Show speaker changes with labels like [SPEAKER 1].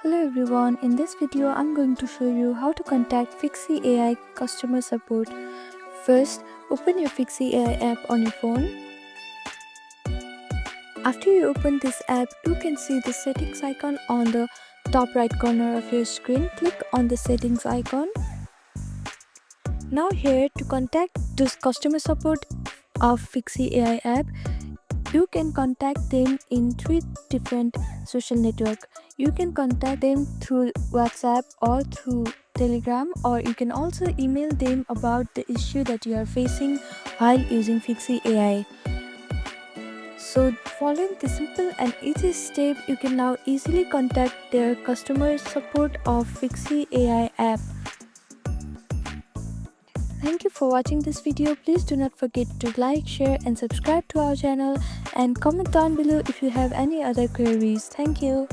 [SPEAKER 1] Hello everyone, in this video I'm going to show you how to contact Fixy AI customer support. First, open your Fixy AI app on your phone. After you open this app, you can see the settings icon on the top right corner of your screen. Click on the settings icon. Now here, to contact this customer support of Fixy AI app, you can contact them in 3 different social networks. You can contact them through WhatsApp or through Telegram, or you can also email them about the issue that you are facing while using Fixy AI. So following the simple and easy step, you can now easily contact their customer support of Fixy AI app. Thank you for watching this video. Please do not forget to like, share and subscribe to our channel, and comment down below if you have any other queries. Thank you.